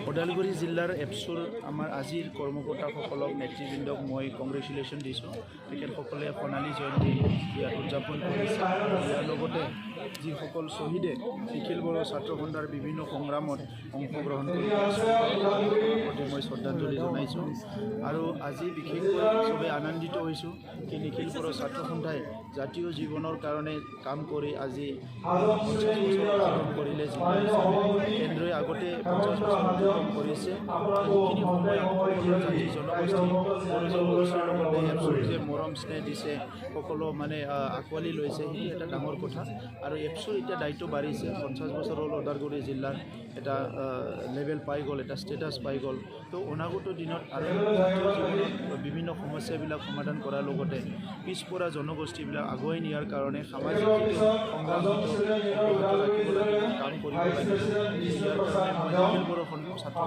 ওদালগুৰি জিলাৰ এপছুৰ আমাৰ আজিৰ কৰ্মকৰ্তাসকলক নেতৃবৃন্দক মই কংগ্ৰেচুলেশ্যন দিছোঁ। তেখেতসকলে সোণালী জয়ন্তী ইয়াত উদযাপন কৰিছে। ইয়াৰ লগতে যিসকল শ্বহীদে নিখিল বড়ো ছাত্ৰ সন্থাৰ বিভিন্ন সংগ্ৰামত অংশগ্ৰহণ কৰিছে প্ৰতি মই শ্ৰদ্ধাঞ্জলি জনাইছোঁ। আৰু আজি বিশেষকৈ চবেই আনন্দিত হৈছোঁ কি নিখিল বড়ো ছাত্ৰ সন্থাই জাতীয় জীৱনৰ কাৰণে কাম কৰি আজি 50 বছৰ অতিক্ৰম কৰিলে। জিলা হিচাপে কেন্দ্ৰই আগতে 50 বছৰ অতিক্ৰম কৰিছে। সেইখিনি সময়ত সকলো জাতি জনগোষ্ঠী বড়ো জনগোষ্ঠীৰ লগতে এপছুক যে মৰম স্নেহ দিছে, সকলো মানে আঁকোৱালি লৈছে, সেইটো এটা ডাঙৰ কথা। আৰু এপছুৰ এতিয়া দায়িত্ব বাঢ়িছে। 50 বছৰ হ'ল ওদালগুৰি জিলাৰ এটা লেভেল পাই গ'ল, এটা ষ্টেটাছ পাই গ'ল। তো অনাগত দিনত আৰু জাতীয় জীৱনত বিভিন্ন সমস্যাবিলাক সমাধান কৰাৰ লগতে পিছপৰা জনগোষ্ঠীবিলাক আগুৱাই নিয়াৰ কাৰণে সামাজিক সংগ্ৰাম ৰাখিব লাগিব, কাম কৰিব লাগিব। ইয়াৰ কাৰণে মই নিখিল বড়ো ছাত্ৰ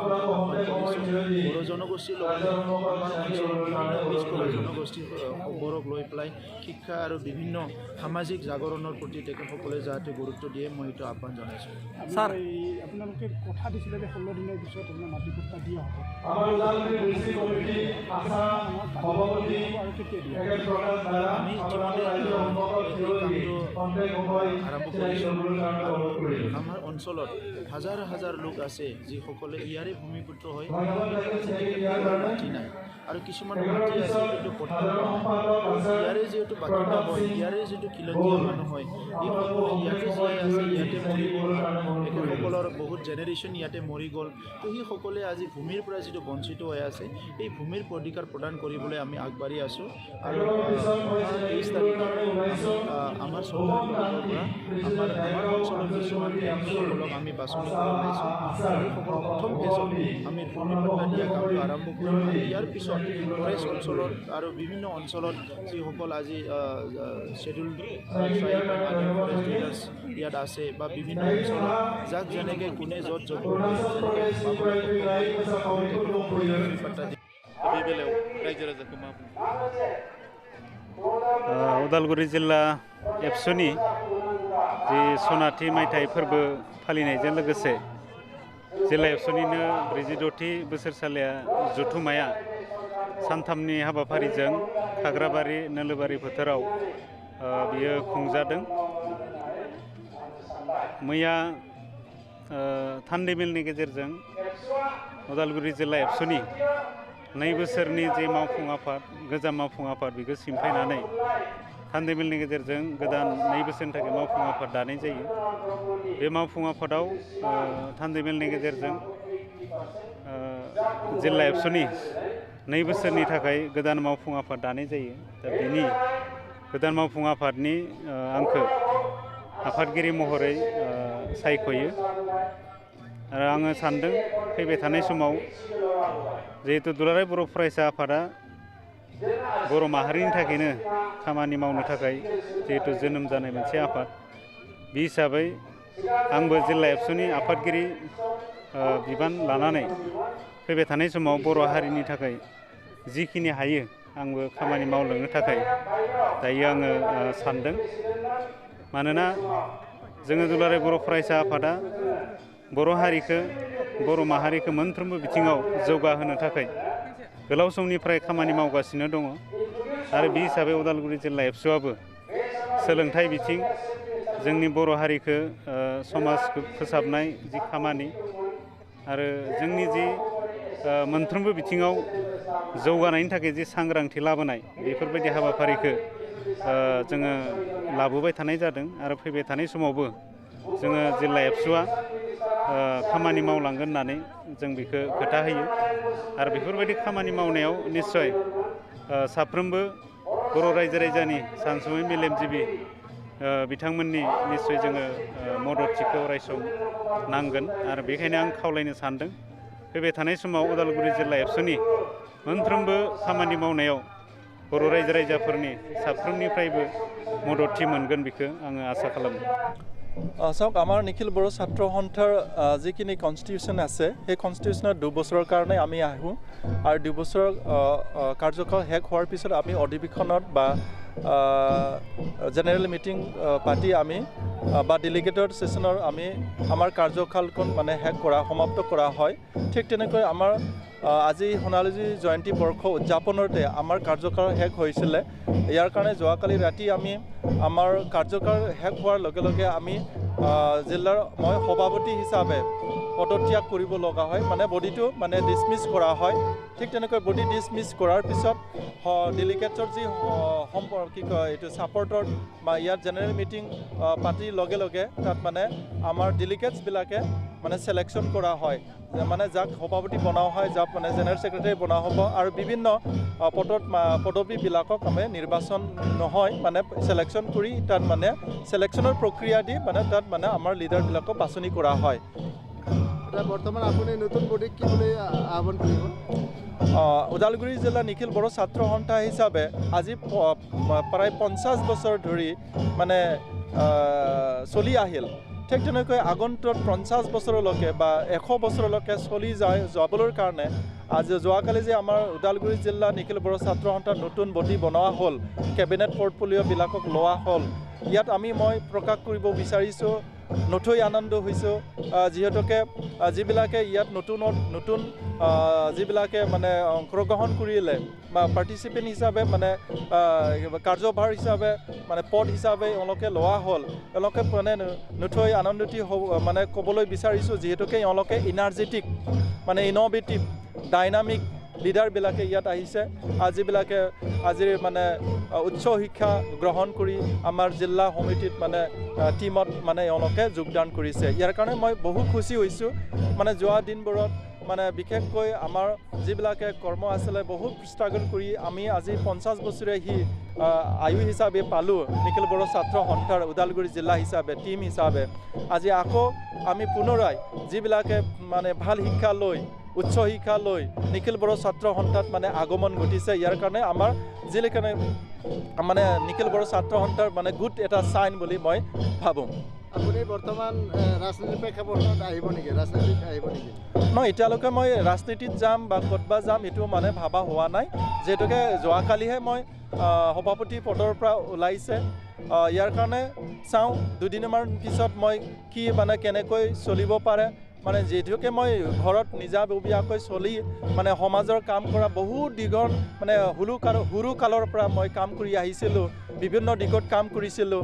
বড়ো জনগোষ্ঠীৰ লগতে আমাৰ অঞ্চলৰ পিছপৰা জনগোষ্ঠীবোৰক লৈ পেলাই শিক্ষা আৰু বিভিন্ন সামাজিক জাগৰণৰ প্ৰতি তেখেতসকলে যাতে গুৰুত্ব দিয়ে, মই এইটো আহ্বান জনাইছোঁ। ছাৰ, আপোনালোকে কথা দিছিলে যে 16 দিনৰ পিছত আপোনাৰ মাটি পট্টা দিয়া হ'ব। আমি ইতিমধ্যে এই কামটো আৰম্ভ কৰিছোঁ। আমাৰ অঞ্চলত হাজাৰ হাজাৰ লোক আছে যিসকলে ইয়াৰে ভূমিপুত্ৰ হয়, মাটি নাই। আৰু কিছুমান মাটি আছে কিন্তু ইয়াৰে যিহেতু বাসিন্দা হয়, ইয়াৰে যিটো খিলঞ্জীয়া মানুহ হয়, এইসকলে ইয়াতে জীয়াই আছে, ইয়াতে মৰি গ'ল। তেখেতসকলৰ বহুত জেনেৰেশ্যন ইয়াতে মৰি গ'ল। তো সেইসকলে আজি ভূমিৰ পৰা যিটো বঞ্চিত হৈ আছে, এই ভূমিৰ অধিকাৰ প্ৰদান কৰিবলৈ আমি আগবাঢ়ি আছোঁ। আৰু 23 তাৰিখে আমাৰ চৰকাৰৰ পৰা আমাৰ অঞ্চলৰ কিছুমান সকলক আমি বাছনি কৰা পাইছোঁ। সেইসকল প্ৰথম ফেজত আমি ভূমি পট্টা দিয়া কামটো আৰম্ভ কৰিম। ইয়াৰ পিছত ফৰেষ্ট অঞ্চলত আৰু বিভিন্ন অঞ্চলত যিসকল আজি শ্বেডিউল ট্ৰাইব ফৰেষ্ট ডিলাৰ্ছ ইয়াত আছে বা বিভিন্ন অঞ্চলত যাক যেনেকৈ কোনে য'ত য'ত ৰাইজৰ ৰাজাকো मा उदालगुरि जिल्ला एबसुनि जि सनाथि मायथाइ फोरबो फालिनायजों लोगोसे जिल्ला एबसुनिनो 46थि बोसोरसालिया जथुमाया सानथामनि हाबाफारिजों खाग्राबारि नोलोबारि फोथाराव बियो खुंजादों। मैया थान्दै मेलनि गेजेरजों उदालगुरि जिल्ला एबसुनि 2 बोसोरनि जे मावफुं आफाद गोजाम मावफुं आफाद बेखौ सिमफायनानै थान्दै मेलनि गेजेरजों गोदान 2 बोसोरनि थाखाय मावफुं आफाद दानाय जायो। बे मावफुं आफादाव थान्दै मेलनि गेजेरजों जिल्ला एबसुनि 2 बोसोरनि थाखाय गोदान मावफुं आफाद दानाय जायो। दा बेनि गोदान मावफुं आफादनि आंखौ आफादगिरि महरै सायख'यो। आरो आङो सान्दों फैबाय थानाय समाव जिहेतु दुलाराय बर' फरायसा आफादा बर' माहारिनि थाखायनो खामानि मावनो थाखाय जिहेतु जोनोम जानाय मोनसे आफाद, बे हिसाबै आंबो जिल्ला एबसुनि आफादगिरि बिबान लानानै फैबाय थानाय समाव बर' हारिनि थाखाय जिखिनि हायो आंबो खामानि मावलांनो थाखाय दायो आङो सान्दों। मानोना जोङो दुलाराय बर' फरायसा आफादा बर' हारिखौ बर' माहारिखौ मोनफ्रोमबो बिथिङाव जौगाहोनो थाखाय गोलाव समनिफ्राय खामानि मावगासिनो दङ। आरो बे हिसाबै उदालगुरि जिल्ला एबसुआबो सोलोंथाइ बिथिं, जोंनि बर' हारिखौ समाजखौ फोसाबनाय जि खामानि आरो जोंनि जि मोनफ्रोमबो बिथिङाव जौगानायनि थाखाय जि सांग्रांथि लाबोनाय, बेफोरबायदि हाबाफारिखौ जोङो लाबोबाय थानाय जादों। आरो फैबाय थानाय समावबो जोङो जिल्ला एबसुआ खामानि मावलांगोन होननानै जों बेखौ खोथा होयो। आरो बेफोरबायदि खामानि मावनायाव निस्सय साफ्रोमबो बर' रायजो राजानि सानसुमै मेलेमजिबि बिथांमोननि निस्सय जोङो मददथिखौ अरायसम नांगोन। आरो बेखायनो आं खावलायनो सानदों फैबाय थानाय समाव उदालगुरि जिल्ला एबसुनि मोनफ्रोमबो खामानि मावनायाव बर' रायजो राजाफोरनि साफ्रोमनिफ्रायबो मददथि मोनगोन, बेखौ आङो आसा खालामो। চাওক, আমাৰ নিখিল বড়ো ছাত্ৰ সন্থাৰ যিখিনি কনষ্টিটিউশ্যন আছে, সেই কনষ্টিটিউশ্যনৰ 2 বছৰৰ কাৰণে আমি আহোঁ। আৰু 2 বছৰৰ কাৰ্যকাল শেষ হোৱাৰ পিছত আমি অধিৱেশনত বা জেনেৰেল মিটিং পাতি আমি বা ডেলিগেটেড সেশনৰ আমি আমাৰ কাৰ্যকালখন মানে শেষ কৰা সমাপ্ত কৰা হয় ঠিক তেনেকৈ আমাৰ আজি সোণালী জয়ন্তী বৰ্ষ উদযাপনতে আমাৰ কাৰ্যকাল শেষ হৈছিলে ইয়াৰ কাৰণে যোৱাকালি ৰাতি আমি আমাৰ কাৰ্যকাল শেষ হোৱাৰ লগে লগে আমি জিলাৰ মই সভাপতি হিচাপে পদত্যাগ কৰিব লগা হয় মানে বডিটো মানে ডিছমিছ কৰা হয় ঠিক তেনেকৈ বডি ডিছমিছ কৰাৰ পিছত ডেলিগেটছৰ যি কি কয় এইটো ছাপৰ্টৰ বা ইয়াত জেনেৰেল মিটিং পাতিৰ লগে লগে তাত মানে আমাৰ ডেলিগেটছবিলাকে মানে চিলেকশ্যন কৰা হয় মানে যাক সভাপতি বনোৱা হয় যাক মানে জেনেৰেল ছেক্ৰেটাৰী বনোৱা হ'ব আৰু বিভিন্ন পদবীবিলাকক আমি নিৰ্বাচন নহয় মানে চিলেকশ্যন কৰি তাত মানে চিলেকশ্যনৰ প্ৰক্ৰিয়া দি মানে তাত মানে আমাৰ লিডাৰবিলাকক বাছনি কৰা হয় বৰ্তমান আপুনি নতুন বডিক কি বুলি আহ্বান কৰিব ওদালগুৰি জিলা নিখিল বড়ো ছাত্ৰ সন্থা হিচাপে আজি প্ৰায় 50 বছৰ ধৰি মানে চলি আহিল ঠিক তেনেকৈ আগন্তুক 50 বছৰলৈকে বা 100 বছৰলৈকে চলি যাবলৈ কাৰণে আজি যোৱাকালি যে আমাৰ ওদালগুৰি জিলা নিখিল বড়ো ছাত্ৰ সন্থাৰ নতুন বডি বনোৱা হ'ল কেবিনেট পৰ্টফলিঅ'বিলাকক লোৱা হ'ল ইয়াত মই প্ৰকাশ কৰিব বিচাৰিছোঁ নথৈ আনন্দ হৈছোঁ যিহেতুকে যিবিলাকে ইয়াত নতুন যিবিলাকে মানে অংশগ্ৰহণ কৰিলে বা পাৰ্টিচিপেণ্ট হিচাপে মানে কাৰ্যভাৰ হিচাপে মানে পদ হিচাপে এওঁলোকে লোৱা হ'ল এওঁলোকে মানে নথৈ আনন্দিত মানে ক'বলৈ বিচাৰিছোঁ যিহেতুকে এওঁলোকে ইনাৰ্জেটিক মানে ইন'ভেটিভ ডাইনামিক লিডাৰবিলাকে ইয়াত আহিছে যিবিলাকে আজিৰ মানে উচ্চ শিক্ষা গ্ৰহণ কৰি আমাৰ জিলা সমিতিত মানে টিমত মানে এওঁলোকে যোগদান কৰিছে ইয়াৰ কাৰণে মই বহু খুচি হৈছোঁ মানে যোৱা দিনবোৰত মানে বিশেষকৈ আমাৰ যিবিলাকে কৰ্ম আছিলে বহুত ষ্ট্ৰাগল কৰি আমি আজি 50 বছৰীয়া আয়ু হিচাপে পালোঁ নিখিল বড়ো ছাত্ৰ সন্থাৰ ওদালগুৰি জিলা হিচাপে টিম হিচাপে আজি আকৌ আমি পুনৰাই যিবিলাকে মানে ভাল শিক্ষা লৈ উচ্চ শিক্ষা লৈ নিখিল বড়ো ছাত্ৰ সন্থাত মানে আগমন ঘটিছে ইয়াৰ কাৰণে আমাৰ যিলৈকে মানে নিখিল বড়ো ছাত্ৰ সন্থাৰ মানে গুড এটা চাইন বুলি মই ভাবোঁ আপুনি বৰ্তমান ৰাজনীতিৰ প্ৰেক্ষাপটত আহিব নেকি ৰাজনীতিত আহিব নেকি নহয় এতিয়ালৈকে মই ৰাজনীতিত যাম বা ক'তবা যাম এইটো মানে ভাবা হোৱা নাই যিহেতুকে যোৱাকালিহে মই সভাপতি পদৰ পৰা ওলাইছে ইয়াৰ কাৰণে চাওঁ দুদিনমান পিছত মই কি মানে কেনেকৈ চলিব পাৰে মানে যিহেতুকে মই ঘৰত নিজাববীয়াকৈ চলি মানে সমাজৰ কাম কৰা বহুত দীঘল মানে সৰু কালৰ পৰা মই কাম কৰি আহিছিলোঁ বিভিন্ন দিশত কাম কৰিছিলোঁ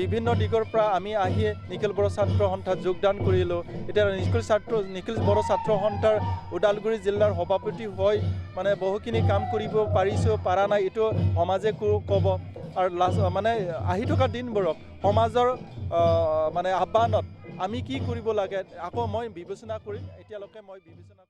বিভিন্ন দিশৰ পৰা আমি আহি নিখিল বড়ো ছাত্ৰ সন্থাত যোগদান কৰিলোঁ এতিয়া নিখিল বড়ো ছাত্ৰ সন্থাৰ ওদালগুৰি জিলাৰ সভাপতি হৈ মানে বহুখিনি কাম কৰিব পাৰিছোঁ পাৰা নাই এইটো সমাজে ক'ব আৰু মানে আহি থকা দিনবোৰক সমাজৰ মানে আহ্বানত আমি কি কৰিব লাগে আকৌ মই বিবেচনা কৰিম এতিয়ালৈকে মই বিবেচনা